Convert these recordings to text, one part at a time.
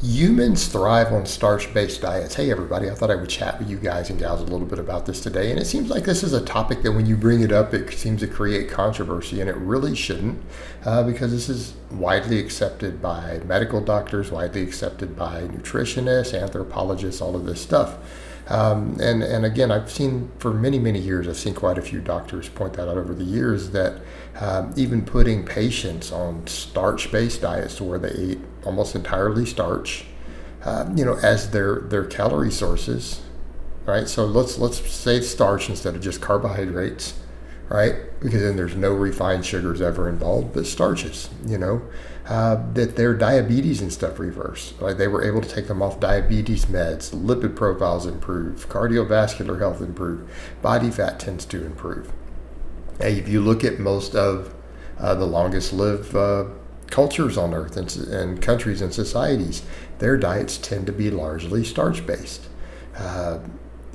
Humans thrive on starch-based diets. Hey everybody, I thought I would chat with you guys and gals a little bit about this today. And it seems like this is a topic that when you bring it up, it seems to create controversy, and it really shouldn't, because this is widely accepted by medical doctors, widely accepted by nutritionists, anthropologists, all of this stuff. And again, I've seen for many years, I've seen quite a few doctors point that out over the years, that even putting patients on starch-based diets to where they eat almost entirely starch, as their calorie sources, right? So let's say starch instead of just carbohydrates, right? Because then there's no refined sugars ever involved, but starches, that their diabetes and stuff reverse. Like they were able to take them off diabetes meds, lipid profiles improve, cardiovascular health improve, body fat tends to improve. And if you look at most of the longest lived cultures on earth and countries and societies, their diets tend to be largely starch-based.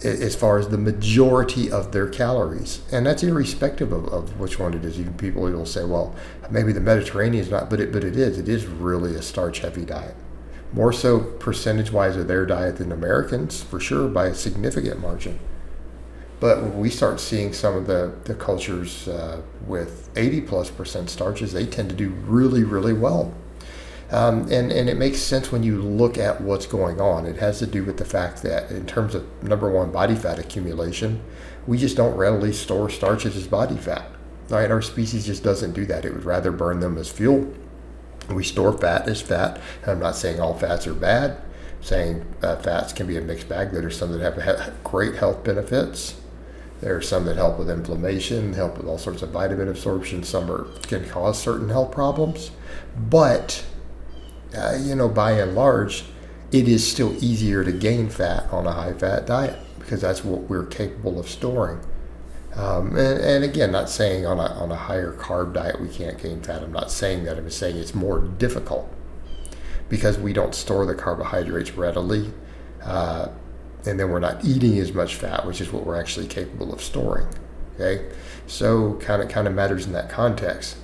As far as the majority of their calories. And that's irrespective of which one it is. Even people will say, well, maybe the Mediterranean is not, but it is. It is really a starch-heavy diet. More so percentage-wise of their diet than Americans, for sure, by a significant margin. But when we start seeing some of the cultures with 80+% starches, they tend to do really well. And it makes sense when you look at what's going on. It has to do with the fact that in terms of, number one, body fat accumulation, we just don't readily store starches as body fat. Right? Our species just doesn't do that. It would rather burn them as fuel. We store fat as fat. And I'm not saying all fats are bad. I'm saying fats can be a mixed bag. There are some that have great health benefits. There are some that help with inflammation, help with all sorts of vitamin absorption. Some can cause certain health problems. But by and large, it is still easier to gain fat on a high-fat diet because that's what we're capable of storing. And again, not saying on a higher carb diet we can't gain fat. I'm not saying that. I'm just saying it's more difficult because we don't store the carbohydrates readily, and then we're not eating as much fat, which is what we're actually capable of storing. Okay, so kind of matters in that context.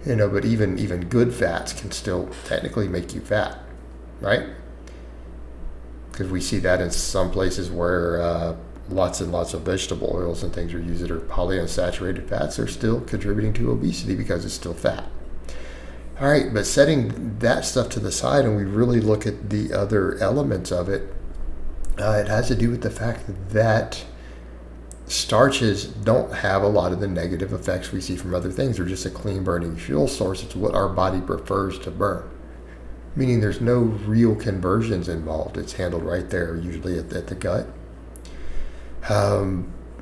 But even good fats can still technically make you fat, right? Because we see that in some places where lots and lots of vegetable oils and things are used that are polyunsaturated fats are still contributing to obesity because it's still fat. All right, but setting that stuff to the side and we really look at the other elements of it, it has to do with the fact that starches don't have a lot of the negative effects we see from other things. They're just a clean burning fuel source. It's what our body prefers to burn, meaning there's no real conversions involved. It's handled right there, usually at the gut.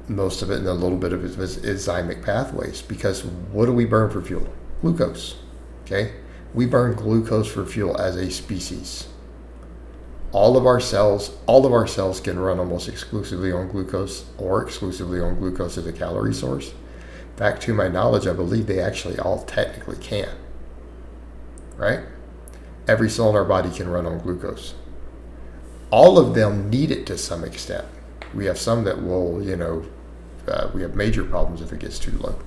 Most of it, and a little bit of it is enzymic pathways, because what do we burn for fuel? Glucose. Okay, we burn glucose for fuel as a species. All of our cells can run almost exclusively on glucose or exclusively on glucose as a calorie source. In fact, to my knowledge, I believe they actually all technically can. Right? Every cell in our body can run on glucose. All of them need it to some extent. We have some that will, we have major problems if it gets too low.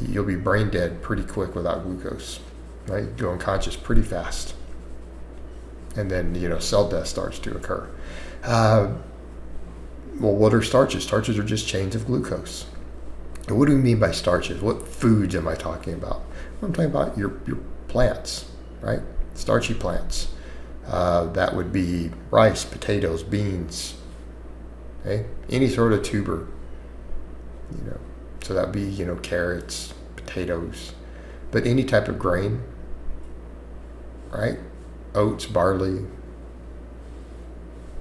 You'll be brain dead pretty quick without glucose. Right? You go unconscious pretty fast. And then, cell death starts to occur. Well, what are starches? Starches are just chains of glucose. And what do we mean by starches? What foods am I talking about? Well, I'm talking about your plants, right? Starchy plants. That would be rice, potatoes, beans, okay? Any sort of tuber, So that would be, carrots, potatoes, but any type of grain, right? Oats, barley,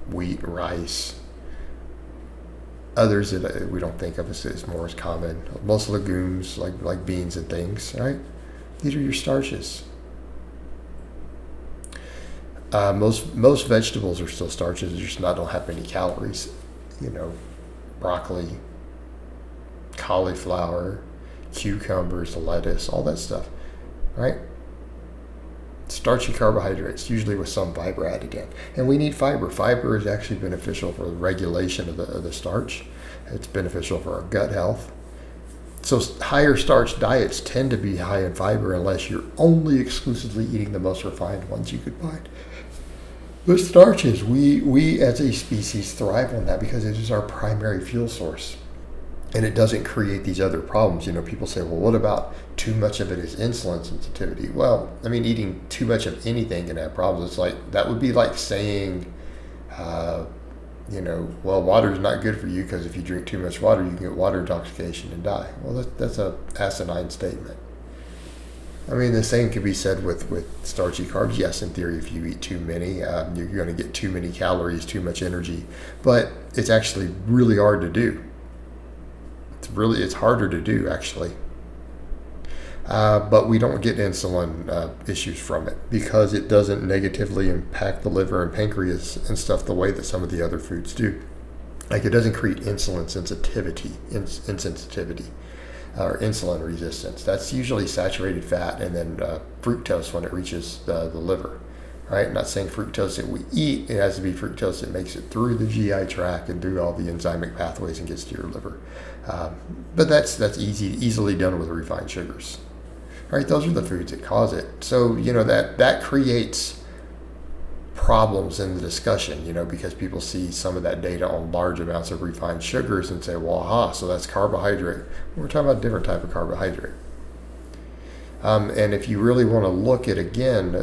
wheat, rice. Others that we don't think of as more as common. Most legumes, like beans and things, right? These are your starches. Most vegetables are still starches. They just don't have many calories. Broccoli, cauliflower, cucumbers, lettuce, all that stuff, right? Starchy carbohydrates, usually with some fiber added in. And we need fiber. Fiber is actually beneficial for the regulation of the starch. It's beneficial for our gut health. So higher starch diets tend to be high in fiber unless you're only exclusively eating the most refined ones you could find. But starches, we as a species thrive on that because it is our primary fuel source. And it doesn't create these other problems. You know, people say, well, what about too much of it is insulin sensitivity? Well, I mean, eating too much of anything can have problems. It's like, that would be like saying, you know, well, water is not good for you because if you drink too much water, you can get water intoxication and die. Well, that's a asinine statement. I mean, the same could be said with starchy carbs. Yes, in theory, if you eat too many, you're going to get too many calories, too much energy. But it's actually really hard to do. It's harder to do, actually. But we don't get insulin issues from it because it doesn't negatively impact the liver and pancreas and stuff the way that some of the other foods do. Like, it doesn't create insulin sensitivity, insensitivity, or insulin resistance. That's usually saturated fat and then fructose when it reaches the liver. Right? I'm not saying fructose that we eat. It has to be fructose that makes it through the GI tract and through all the enzymic pathways and gets to your liver. But that's easily done with refined sugars. Right? Those are the foods that cause it. So, you know, that creates problems in the discussion, you know, because people see some of that data on large amounts of refined sugars and say, well, aha, so that's carbohydrate. We're talking about a different type of carbohydrate. And if you really want to look at, again,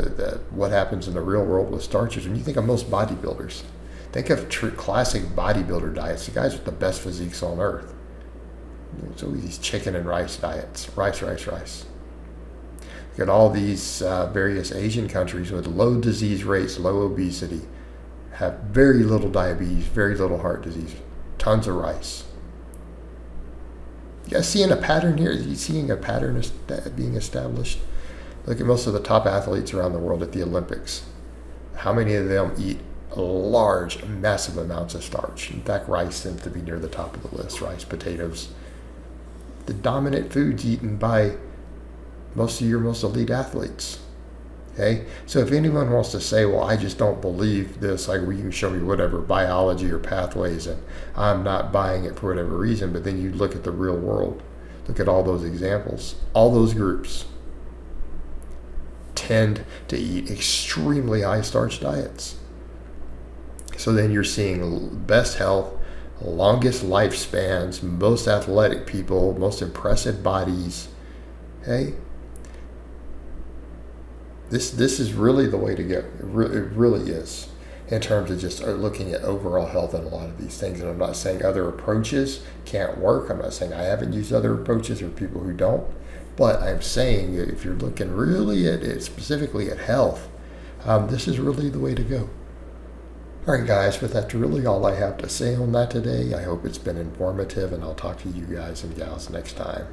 what happens in the real world with starches, when you think of most bodybuilders, think of classic bodybuilder diets, the guys with the best physiques on earth. It's always these chicken and rice diets, rice. Look at all these various Asian countries with low disease rates, low obesity, have very little diabetes, very little heart disease, tons of rice. You guys seeing a pattern here? Are you seeing a pattern being established? Look at most of the top athletes around the world at the Olympics. How many of them eat large, massive amounts of starch? In fact, rice seems to be near the top of the list. Rice, potatoes. The dominant foods eaten by most of your most elite athletes. Okay? So if anyone wants to say, well, I just don't believe this, like, well, you can show me whatever biology or pathways and I'm not buying it for whatever reason, but then you look at the real world, look at all those examples, all those groups tend to eat extremely high starch diets. So then you're seeing best health, longest lifespans, most athletic people, most impressive bodies. Okay? This is really the way to go. It really is, in terms of just looking at overall health and a lot of these things. And I'm not saying other approaches can't work. I'm not saying I haven't used other approaches or people who don't. But I'm saying if you're looking really at it, specifically at health, this is really the way to go. All right, guys, but that's really all I have to say on that today. I hope it's been informative, and I'll talk to you guys and gals next time.